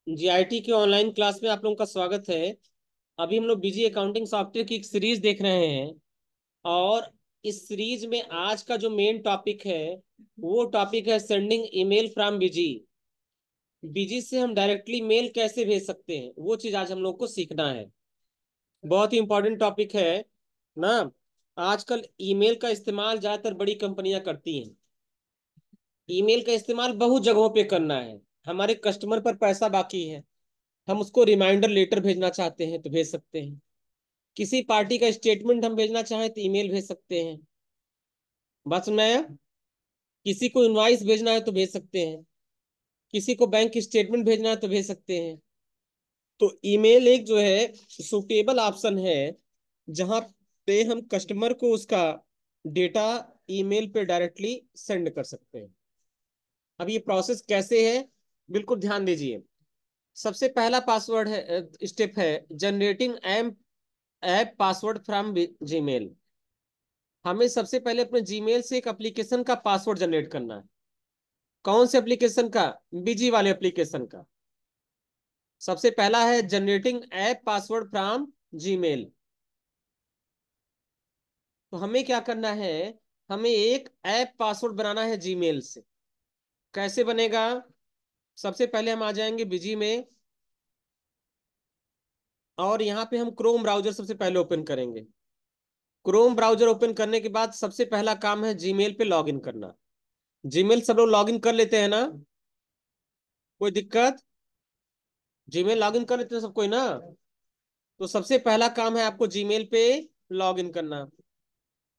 GIT के online class में आप लोगों का स्वागत है। अभी हम लोग बीजी अकाउंटिंग सॉफ्टवेयर की एक सीरीज देख रहे हैं। और इस सीरीज में आज का जो मेन टॉपिक है वो टॉपिक है सेंडिंग ईमेल फ्रॉम बीजी। बीजी से हम डायरेक्टली मेल कैसे भेज सकते हैं वो चीज आज हम लोग को सीखना है। बहुत ही इंपॉर्टेंट टॉपिक है ना। आजकल ईमेल का इस्तेमाल ज्यादातर बड़ी कंपनियां करती हैं। ईमेल का इस्तेमाल बहुत जगहों पे करना है। हमारे कस्टमर पर पैसा बाकी है, हम उसको रिमाइंडर लेटर भेजना चाहते हैं तो भेज सकते हैं। किसी पार्टी का स्टेटमेंट हम भेजना चाहें तो ईमेल भेज सकते हैं। बात सुन में आया? किसी को इनवाइस भेजना है तो भेज सकते हैं। किसी को बैंक स्टेटमेंट भेजना है तो भेज सकते हैं। तो ईमेल एक जो है सुटेबल ऑप्शन है जहां पे हम कस्टमर को उसका डेटा ईमेल पे डायरेक्टली सेंड कर सकते हैं। अब ये प्रोसेस कैसे है, बिल्कुल ध्यान दीजिए। सबसे पहला पासवर्ड है, स्टेप है generating app password from Gmail. हमें सबसे पहले अपने जीमेल से एक एप्लीकेशन का पासवर्ड जनरेट करना है। कौन से एप्लीकेशन का? बीजी वाले एप्लीकेशन का। सबसे पहला है generating app password from Gmail. तो हमें क्या करना है, हमें एक ऐप पासवर्ड बनाना है जीमेल से। कैसे बनेगा? सबसे पहले हम आ जाएंगे बीजी में और यहाँ पे हम क्रोम ब्राउजर सबसे पहले ओपन करेंगे। क्रोम ब्राउजर ओपन करने के बाद सबसे पहला काम है जीमेल पे लॉगिन करना। जीमेल सब लोग लॉगिन कर लेते हैं ना? कोई दिक्कत? जीमेल लॉगिन कर लेते हैं सब कोई ना? तो सबसे पहला काम है आपको जीमेल पे लॉगिन करना।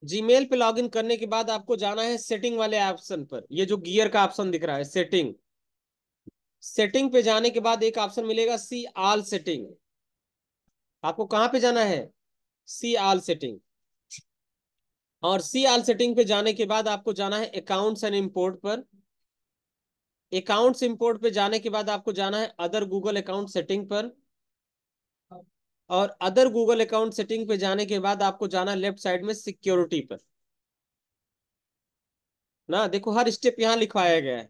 जीमेल पे लॉगिन करने के बाद आपको जाना है सेटिंग वाले ऑप्शन पर। ये जो गियर का ऑप्शन दिख रहा है सेटिंग, सेटिंग पे जाने के बाद एक ऑप्शन मिलेगा सी ऑल सेटिंग। आपको कहाँ पे जाना है? See all setting. और सी ऑल सेटिंग पे जाने के बाद आपको जाना है अकाउंट्स एंड इंपोर्ट पर। अकाउंट्स इंपोर्ट पे जाने के बाद आपको जाना है अदर गूगल अकाउंट सेटिंग पर। और अदर गूगल अकाउंट सेटिंग पे जाने के बाद आपको जाना है लेफ्ट साइड में सिक्योरिटी पर। ना देखो हर स्टेप यहाँ लिखवाया गया है।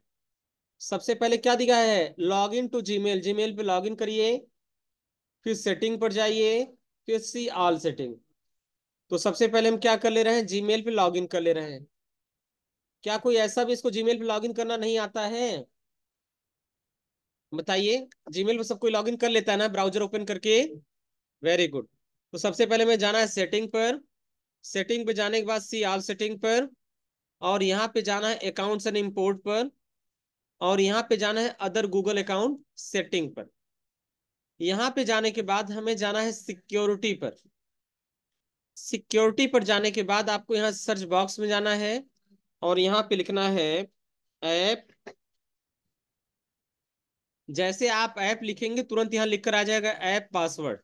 सबसे पहले क्या दिखा है? Log in to Gmail. Gmail पे लॉग इन करिए, फिर सेटिंग पर जाइए, फिर सी ऑल सेटिंग। तो सबसे पहले हम क्या कर ले रहे हैं, जीमेल पे लॉग इन कर ले रहे हैं। क्या कोई ऐसा भी इसको जीमेल पे लॉग इन करना नहीं आता है? बताइए। जीमेल पे सब कोई लॉग इन कर लेता है ना ब्राउजर ओपन करके? Very good. तो सबसे पहले हमें जाना है सेटिंग पर। सेटिंग पे जाने के बाद सी ऑल सेटिंग पर। और यहाँ पे जाना है अकाउंट्स एंड इंपोर्ट पर। और यहाँ पे जाना है अदर गूगल अकाउंट सेटिंग पर। यहाँ पे जाने के बाद हमें जाना है सिक्योरिटी पर। सिक्योरिटी पर जाने के बाद आपको यहाँ सर्च बॉक्स में जाना है और यहाँ पे लिखना है ऐप। जैसे आप ऐप लिखेंगे तुरंत यहाँ लिख कर आ जाएगा ऐप पासवर्ड।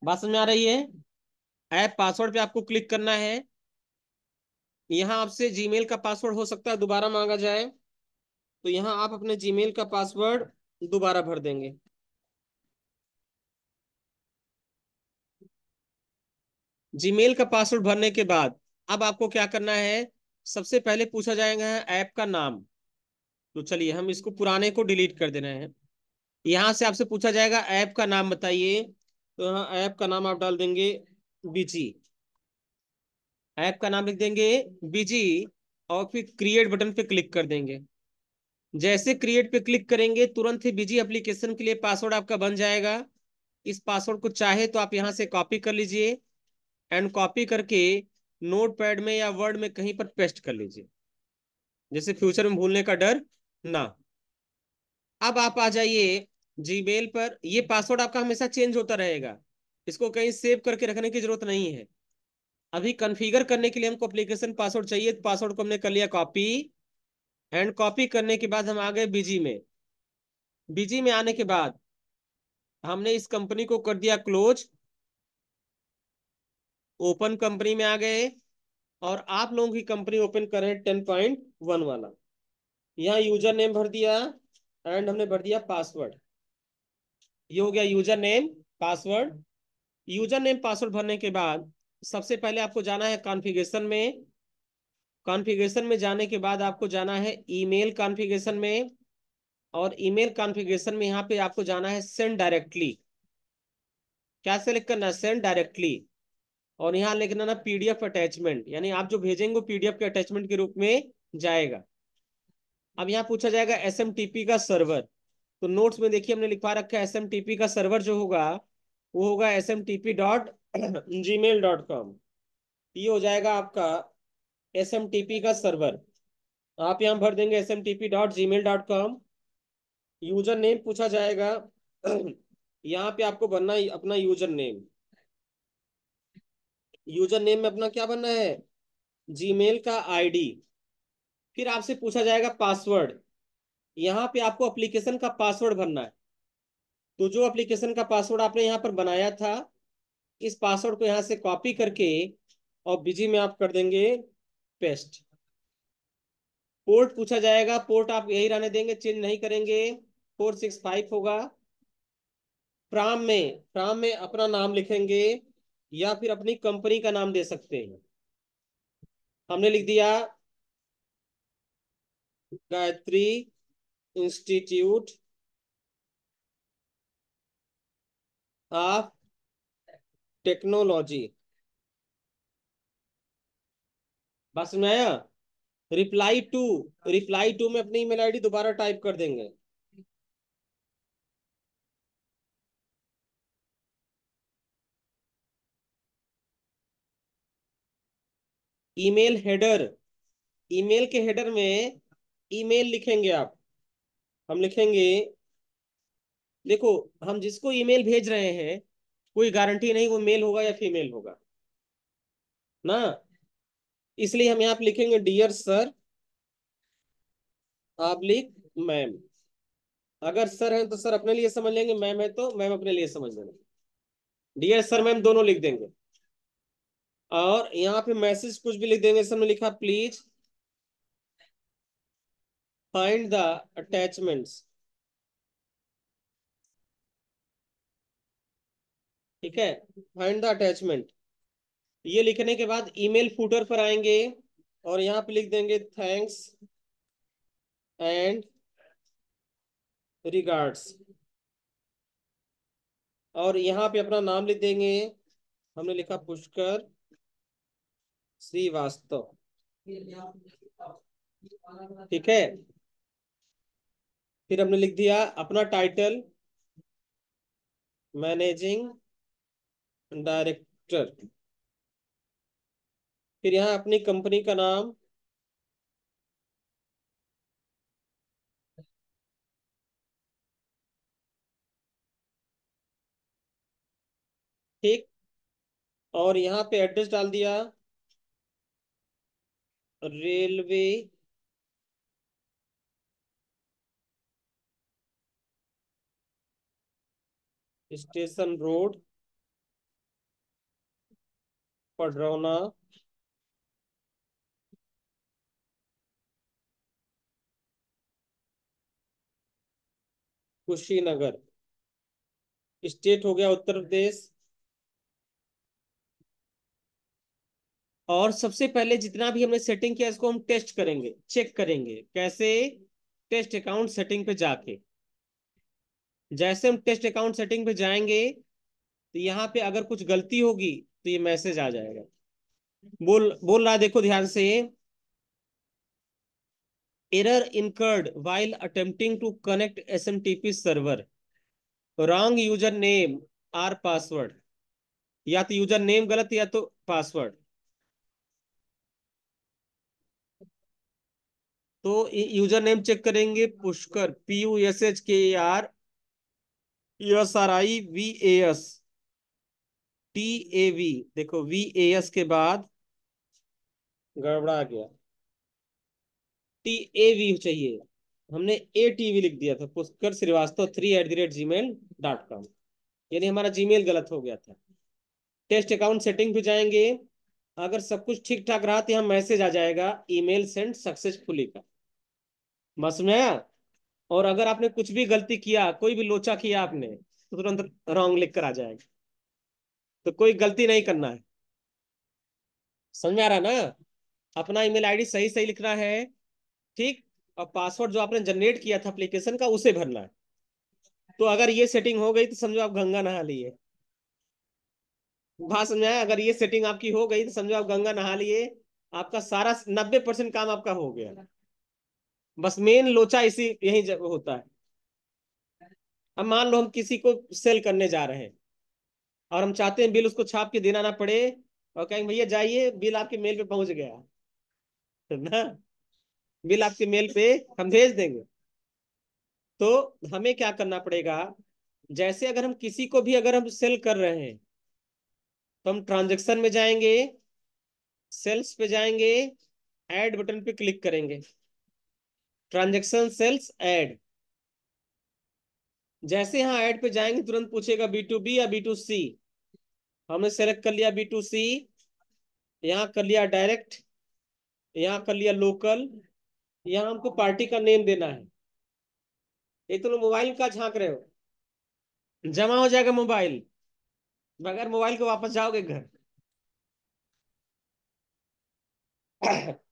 बात समझ में आ रही है? ऐप पासवर्ड पे आपको क्लिक करना है। यहाँ आपसे जीमेल का पासवर्ड हो सकता है दोबारा मांगा जाए, तो यहाँ आप अपने जीमेल का पासवर्ड दोबारा भर देंगे। जीमेल का पासवर्ड भरने के बाद अब आपको क्या करना है, सबसे पहले पूछा जाएगा ऐप का नाम। तो चलिए हम इसको पुराने को डिलीट कर दे रहे हैं। यहाँ से आपसे पूछा जाएगा ऐप का नाम बताइए। तो यहाँ ऐप का नाम आप डाल देंगे बीजी। ऐप का नाम लिख देंगे बीजी और फिर क्रिएट बटन पे क्लिक कर देंगे। जैसे क्रिएट पे क्लिक करेंगे तुरंत ही बीजी एप्लीकेशन के लिए पासवर्ड आपका बन जाएगा। इस पासवर्ड को चाहे तो आप यहाँ से कॉपी कर लीजिए एंड कॉपी करके नोट पैड में या वर्ड में कहीं पर पेस्ट कर लीजिए, जैसे फ्यूचर में भूलने का डर ना। अब आप आ जाइए जीमेल पर। ये पासवर्ड आपका हमेशा चेंज होता रहेगा, इसको कहीं सेव करके रखने की जरूरत नहीं है। अभी कॉन्फ़िगर करने के लिए हमको एप्लीकेशन पासवर्ड चाहिए, तो पासवर्ड को हमने कर लिया कॉपी। एंड कॉपी करने के बाद हम आ गए बीजी में। बीजी में आने के बाद हमने इस कंपनी को कर दिया क्लोज। ओपन कंपनी में आ गए और आप लोगों की कंपनी ओपन करें 10.1 वाला। यहाँ यूजर नेम भर दिया एंड हमने भर दिया पासवर्ड। ये हो गया user name password. User name password भरने के बाद सबसे पहले आपको जाना है कॉन्फ़िगरेशन में। कॉन्फ़िगरेशन में जाने के बाद आपको जाना है ईमेल कॉन्फ़िगरेशन में। और ईमेल कॉन्फ़िगरेशन में यहाँ पे आपको जाना है सेंड डायरेक्टली। क्या सेलेक्ट करना है? Send directly. और यहाँ लिखना ना पीडीएफ अटैचमेंट, यानी आप जो भेजेंगे वो पीडीएफ के अटैचमेंट के रूप में जाएगा। अब यहाँ पूछा जाएगा एसएमटीपी का सर्वर। तो नोट्स में देखिए हमने लिखवा रखा है एसएमटीपी का सर्वर जो होगा वो होगा smtp.gmail.com। ये हो जाएगा आपका एसएमटीपी का सर्वर। आप यहाँ भर देंगे smtp.gmail.com। यूजर नेम पूछा जाएगा। यहाँ पे आपको बनना है अपना यूजर नेम। यूजर नेम में अपना क्या बनना है? जीमेल का आईडी। फिर आपसे पूछा जाएगा पासवर्ड। यहाँ पे आपको एप्लीकेशन का पासवर्ड भरना है। तो जो एप्लीकेशन का पासवर्ड आपने यहाँ पर बनाया था, इस पासवर्ड को यहाँ से कॉपी करके और बिजी में आप कर देंगे पेस्ट। पोर्ट पूछा जाएगा, पोर्ट आप यही रहने देंगे, चेंज नहीं करेंगे, 465 होगा। फ्राम में अपना नाम लिखेंगे या फिर अपनी कंपनी का नाम दे सकते हैं। हमने लिख दिया गायत्री इंस्टीट्यूट ऑफ टेक्नोलॉजी। बस में आया। रिप्लाई टू में अपनी ईमेल आईडी दोबारा टाइप कर देंगे। Email header. ईमेल के हेडर में ईमेल लिखेंगे आप। हम लिखेंगे, देखो हम जिसको ईमेल भेज रहे हैं कोई गारंटी नहीं वो मेल होगा या फीमेल होगा ना। इसलिए हम यहाँ पे लिखेंगे डियर सर ऑब्लिक मैम। अगर सर है तो सर अपने लिए समझ लेंगे, मैम है तो मैम अपने लिए समझ लेंगे। डियर सर मैम दोनों लिख देंगे। और यहाँ पे मैसेज कुछ भी लिख देंगे। इसमें लिखा प्लीज फाइंड द अटैचमेंट्स। ठीक है, फाइंड द अटैचमेंट। ये लिखने के बाद ईमेल फूटर पर आएंगे और यहाँ पे लिख देंगे थैंक्स एंड रिगार्ड्स। और यहाँ पे अपना नाम लिख देंगे। हमने लिखा पुष्कर श्रीवास्तव। ठीक है। फिर हमने लिख दिया अपना टाइटल मैनेजिंग डायरेक्टर। फिर यहाँ अपनी कंपनी का नाम। ठीक। और यहाँ पे एड्रेस डाल दिया railway station road Padrauna Kushinagar. State हो गया उत्तर प्रदेश। और सबसे पहले जितना भी हमने सेटिंग किया इसको हम टेस्ट करेंगे, चेक करेंगे कैसे? टेस्ट अकाउंट सेटिंग पे जाके। जैसे हम टेस्ट अकाउंट सेटिंग पे जाएंगे तो यहाँ पे अगर कुछ गलती होगी तो ये मैसेज आ जाएगा। बोल बोल रहा है, देखो ध्यान से। Error incurred while attempting to connect SMTP server, wrong user name or password. या तो यूजर नेम गलत या तो पासवर्ड। तो यूजर नेम चेक करेंगे पुष्कर PUSHKRESRIVAS TAV। देखो VAS के बाद गड़बड़ा गया, TAV चाहिए। हमने ATV लिख दिया था, पुष्कर श्रीवास्तव 3@gmail.com। यानी हमारा जीमेल गलत हो गया था। टेस्ट अकाउंट सेटिंग पे जाएंगे। अगर सब कुछ ठीक ठाक रहा तो यहाँ मैसेज आ जाएगा ईमेल सेंड सक्सेसफुली का। समझ में आया? और अगर आपने कुछ भी गलती किया, कोई भी लोचा किया आपने, तो तुरंत रॉन्ग लिख कर आ जाएगा। तो कोई गलती नहीं करना है। समझ में आ रहा ना? अपना ईमेल आईडी सही सही लिखना है। ठीक। और पासवर्ड जो आपने जनरेट किया था एप्लीकेशन का उसे भरना है। तो अगर ये सेटिंग हो गई तो समझो आप गंगा नहा लिए। बात समझ आया? अगर ये सेटिंग आपकी हो गई तो समझो आप गंगा नहा लिए। आपका सारा 90% काम आपका हो गया। बस मेन लोचा इसी यही होता है। अब मान लो हम किसी को सेल करने जा रहे हैं और हम चाहते हैं बिल उसको छाप के देना ना पड़े, और कहेंगे भैया जाइए बिल आपके मेल पे पहुंच गया, है ना? बिल आपके मेल पे हम भेज देंगे। तो हमें क्या करना पड़ेगा? जैसे अगर हम किसी को भी अगर हम सेल कर रहे हैं तो हम ट्रांजेक्शन में जाएंगे, सेल्स पे जाएंगे, ऐड बटन पे क्लिक करेंगे, ट्रांजेक्शन सेल्स ऐड। जैसे यहाँ ऐड पे जाएंगे तुरंत पूछेगा B2B या B2C। हमने सेलेक्ट कर लिया B2C। यहाँ कर लिया डायरेक्ट, यहाँ कर लिया लोकल। यहाँ हमको पार्टी का नेम देना है। ये तो लोग मोबाइल का झांक रहे हो, जमा हो जाएगा मोबाइल, बगैर मोबाइल के वापस जाओगे घर।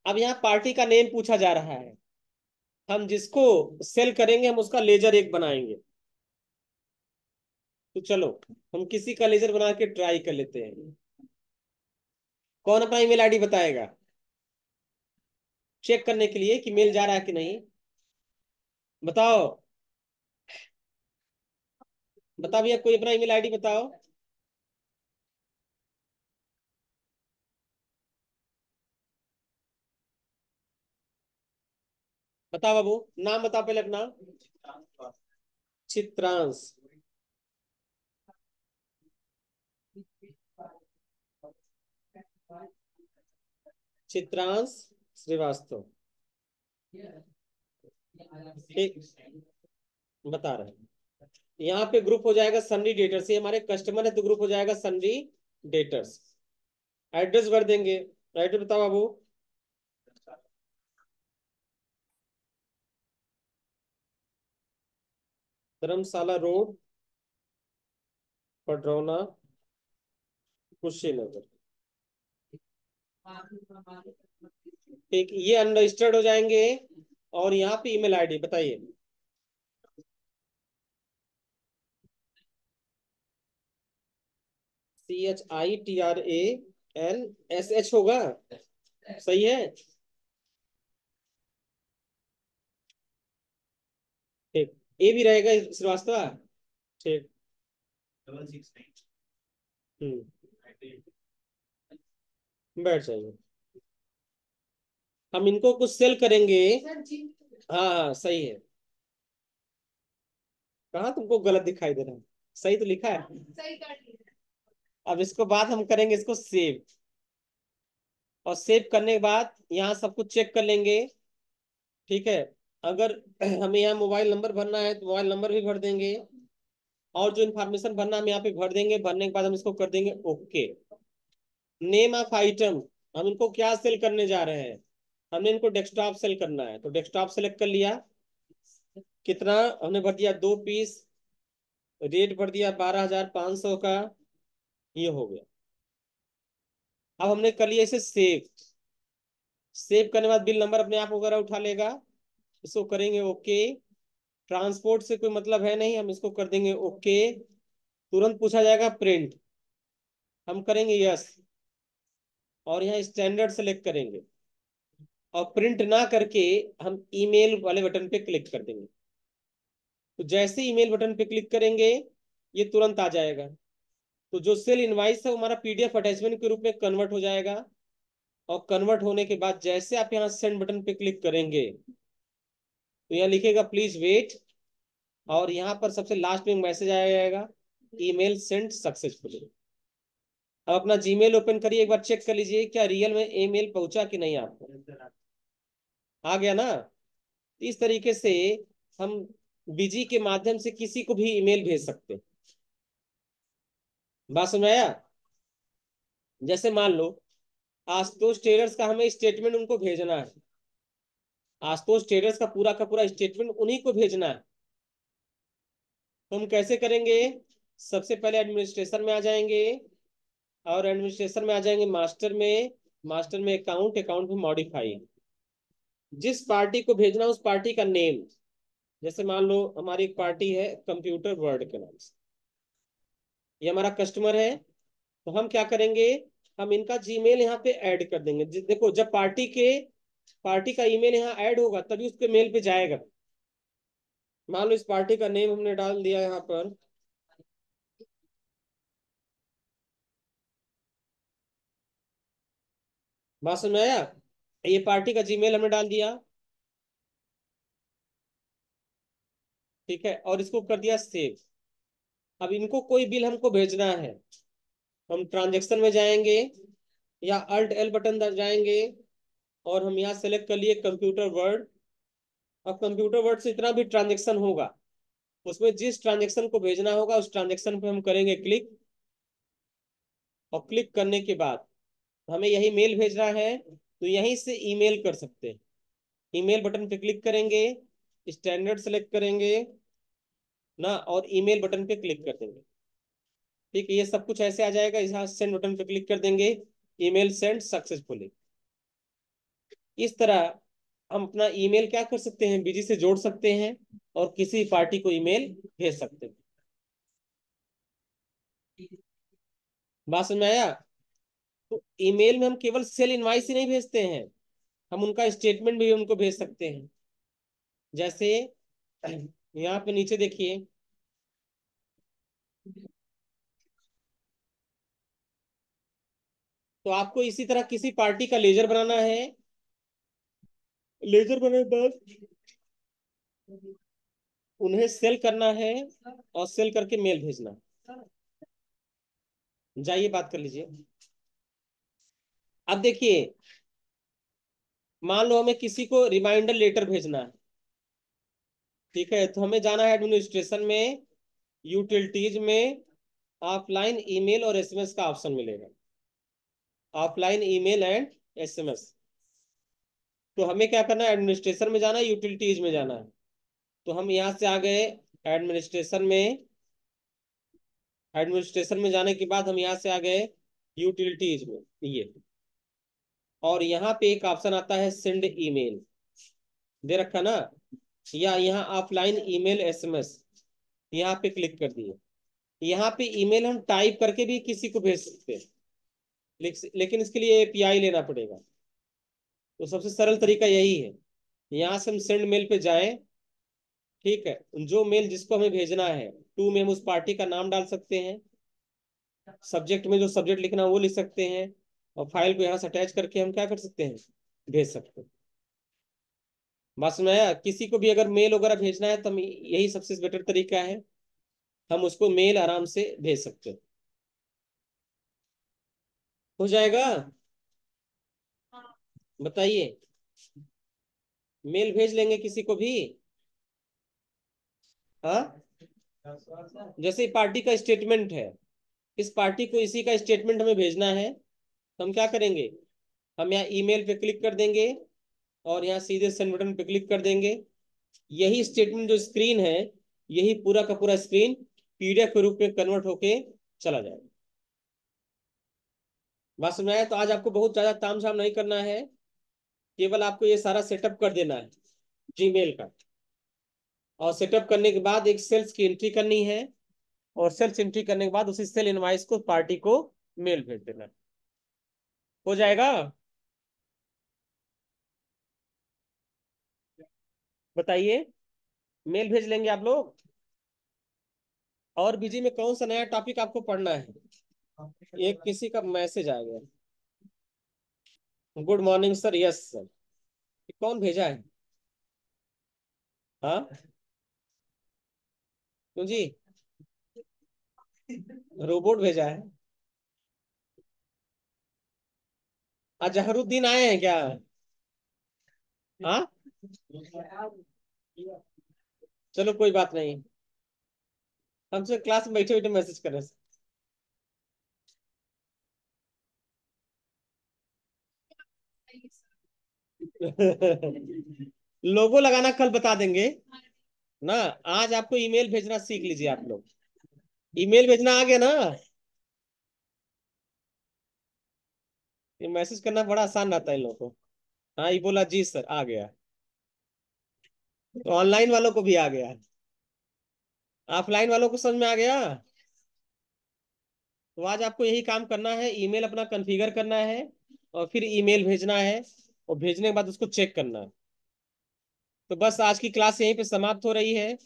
अब यहाँ पार्टी का नेम पूछा जा रहा है। हम जिसको सेल करेंगे हम उसका लेजर एक बनाएंगे। तो चलो हम किसी का लेजर बना के ट्राई कर लेते हैं। कौन अपना ईमेल आईडी बताएगा चेक करने के लिए कि मेल जा रहा है कि नहीं? बताओ। बता भैया, कोई अपना ईमेल आईडी बताओ। बताओ बाबू, नाम बताओ पहले अपना। चित्रांश। चित्रांश श्रीवास्तव। ठीक, बता रहे हैं। यहाँ पे ग्रुप हो जाएगा सन्नी डेटर्स, ये हमारे कस्टमर है तो ग्रुप हो जाएगा सन्नी डेटर्स। एड्रेस भर देंगे। एड्रेस बताओ बाबू। धर्मशाला रोड, पडरौना, कुशीनगर। ठीक, ये अनरजिस्टर्ड हो जाएंगे। और यहाँ पे ईमेल आईडी बताइए। CHITRANSH होगा। सही है। ठीक, ए भी रहेगा श्रीवास्तव। ठीक। हम्म। बैठ जाइए। हम इनको कुछ सेल करेंगे। हाँ हाँ सही है। कहाँ तुमको गलत दिखाई दे रहा है? सही तो लिखा है। अब इसको बाद हम करेंगे इसको सेव। और सेव करने के बाद यहाँ सब कुछ चेक कर लेंगे। ठीक है। अगर हमें यहाँ मोबाइल नंबर भरना है तो मोबाइल नंबर भी भर देंगे। और जो इन्फॉर्मेशन भरना हम यहाँ पे भर देंगे। भरने के बाद हम इसको कर देंगे ओके। नेम ऑफ आइटम, हम इनको क्या सेल करने जा रहे हैं? हमने इनको डेस्कटॉप सेल करना है तो डेस्कटॉप सेलेक्ट कर लिया। कितना? हमने भर दिया 2 पीस। रेट भर दिया 12,500 का। ये हो गया। अब हमने कर लिया इसे सेव। सेव करने के बाद बिल नंबर अपने आप वगैरह उठा लेगा। इसको करेंगे ओके। ट्रांसपोर्ट से कोई मतलब है नहीं, हम इसको कर देंगे ओके। तुरंत पूछा जाएगा प्रिंट, हम करेंगे यस। और यहाँ स्टैंडर्ड सेलेक्ट करेंगे। और प्रिंट ना करके हम ईमेल वाले बटन पे क्लिक कर देंगे। तो जैसे ईमेल बटन पे क्लिक करेंगे ये तुरंत आ जाएगा। तो जो सेल इनवाइस है वो हमारा PDF अटैचमेंट के रूप में कन्वर्ट हो जाएगा। और कन्वर्ट होने के बाद जैसे आप यहाँ सेंड बटन पे क्लिक करेंगे तो यहाँ लिखेगा प्लीज वेट। और यहाँ पर सबसे लास्ट में मैसेज आ जाएगा, ईमेल सेंड सक्सेसफुली। अब अपना जीमेल ओपन करिए, एक बार चेक कर लीजिए क्या रियल में ईमेल पहुंचा कि नहीं आपको। आ गया ना? इस तरीके से हम बीजी के माध्यम से किसी को भी ईमेल भेज सकते हैं। बात समझ आया? जैसे मान लो आशुतोष ट्रेडर्स का हमें स्टेटमेंट उनको भेजना है। आशुतोष ट्रेडर्स का पूरा स्टेटमेंट उन्हीं को भेजना है। तो हम कैसे करेंगे? सबसे पहले एडमिनिस्ट्रेशन में आ जाएंगे। और एडमिनिस्ट्रेशन में आ जाएंगे मास्टर में। मास्टर में अकाउंट, अकाउंट में मॉडिफाई। जिस पार्टी को भेजना उस पार्टी का नेम। जैसे मान लो हमारी एक पार्टी है कंप्यूटर वर्ल्ड के नाम से, ये हमारा कस्टमर है। तो हम क्या करेंगे, हम इनका जीमेल यहाँ पे ऐड कर देंगे। देखो जब पार्टी का ईमेल यहाँ ऐड होगा तभी उसके मेल पे जाएगा। मान लो इस पार्टी का नेम हमने डाल दिया यहाँ पर, बात समझ में आया। ये पार्टी का जीमेल हमने डाल दिया, ठीक है, और इसको कर दिया सेव। अब इनको कोई बिल हमको भेजना है, हम ट्रांजेक्शन में जाएंगे या अल्ट एल बटन दब जाएंगे, और हम यहाँ सेलेक्ट कर लिए कंप्यूटर वर्ड। अब कंप्यूटर वर्ड से इतना भी ट्रांजेक्शन होगा, उसमें जिस ट्रांजेक्शन को भेजना होगा उस ट्रांजेक्शन पे हम करेंगे क्लिक। और क्लिक करने के बाद हमें यही मेल भेजना है तो यहीं से ईमेल कर सकते हैं। ईमेल बटन पे क्लिक करेंगे, स्टैंडर्ड सेलेक्ट करेंगे ना, और ईमेल बटन पे क्लिक कर देंगे। ठीक है, ये सब कुछ ऐसे आ जाएगा। यहाँ सेंड बटन पे क्लिक कर देंगे, ईमेल सेंड सक्सेसफुली। इस तरह हम अपना ईमेल क्या कर सकते हैं, बिजी से जोड़ सकते हैं और किसी पार्टी को ईमेल भेज सकते हैं। बात समझ में आया। तो ईमेल में हम केवल सेल इनवाइस ही नहीं भेजते हैं, हम उनका स्टेटमेंट भी उनको भेज सकते हैं। जैसे यहाँ पे नीचे देखिए, तो आपको इसी तरह किसी पार्टी का लेजर बनाना है। लेजर बनाने के बाद उन्हें सेल करना है और सेल करके मेल भेजना। जाइए बात कर लीजिए। अब देखिए, मान लो हमें किसी को रिमाइंडर लेटर भेजना है, ठीक है, तो हमें जाना है एडमिनिस्ट्रेशन में, यूटिलिटीज में, ऑफलाइन ईमेल और एसएमएस का ऑप्शन मिलेगा। Offline email and SMS. तो हमें क्या करना है, एडमिनिस्ट्रेशन में जाना है, यूटिलिटीज में जाना है। तो हम यहाँ से आ गए एडमिनिस्ट्रेशन में। एडमिनिस्ट्रेशन में जाने के बाद हम यहाँ से आ गए यूटिलिटीज में, ये। और यहाँ पे एक ऑप्शन आता है सेंड ईमेल, दे रखा ना, या यहाँ ऑफलाइन ईमेल एसएमएस, यहाँ पे क्लिक कर दिए। यहाँ पे ईमेल हम टाइप करके भी किसी को भेज सकते हैं, लेकिन इसके लिए एपीआई लेना पड़ेगा। तो सबसे सरल तरीका यही है, यहाँ से हम सेंड मेल पे जाएं, ठीक है, जो मेल जिसको हमें भेजना है, टू में हम उस पार्टी का नाम डाल सकते हैं, सब्जेक्ट में जो सब्जेक्ट लिखना है वो लिख सकते हैं, और फाइल को यहाँ से अटैच करके हम क्या कर सकते हैं, भेज सकते हैं। बात समझ में आया। किसी को भी अगर मेल वगैरह भेजना है तो हम यही सबसे बेटर तरीका है, हम उसको मेल आराम से भेज सकते हैं। हो जाएगा। बताइए, मेल भेज लेंगे किसी को भी। हाँ, जैसे पार्टी का स्टेटमेंट है, इस पार्टी को इसी का स्टेटमेंट हमें भेजना है, तो हम क्या करेंगे, हम यहाँ ईमेल पे क्लिक कर देंगे और यहाँ सीधे सेंड बटन पे क्लिक कर देंगे। यही स्टेटमेंट जो स्क्रीन है, यही पूरा का पूरा स्क्रीन पीडीएफ के रूप में कन्वर्ट होके चला जाएगा। बात समझ में आया। तो आज आपको बहुत ज्यादा तामझाम नहीं करना है, केवल आपको ये सारा सेटअप कर देना है जीमेल का। और सेटअप करने के बाद एक सेल्स की एंट्री करनी है, और सेल्स एंट्री करने के बाद उसी सेल इनवाइस को पार्टी को मेल भेज देना है। हो जाएगा। बताइए, मेल भेज लेंगे आप लोग। और बीजी में कौन सा नया टॉपिक आपको पढ़ना है। एक किसी का मैसेज आ गया, good morning sir, yes sir. कौन भेजा है। हाँ, क्यों जी, रोबोट भेजा है। अजहरुद्दीन आए हैं क्या। हाँ, चलो कोई बात नहीं, हमसे क्लास में बैठे बैठे मैसेज कर रहे हैं। लोगो लगाना कल बता देंगे ना। आज आपको ईमेल भेजना सीख लीजिए आप लोग। ईमेल भेजना आ गया ना। ये मैसेज करना बड़ा आसान रहता है इन लोगों को। हाँ, ये बोला जी सर, आ गया। तो ऑनलाइन वालों को भी आ गया। ऑफलाइन वालों को समझ में आ गया। तो आज आपको यही काम करना है, ईमेल अपना कॉन्फ़िगर करना है, और फिर ईमेल भेजना है, और भेजने के बाद उसको चेक करना है। तो बस आज की क्लास यहीं पे समाप्त हो रही है।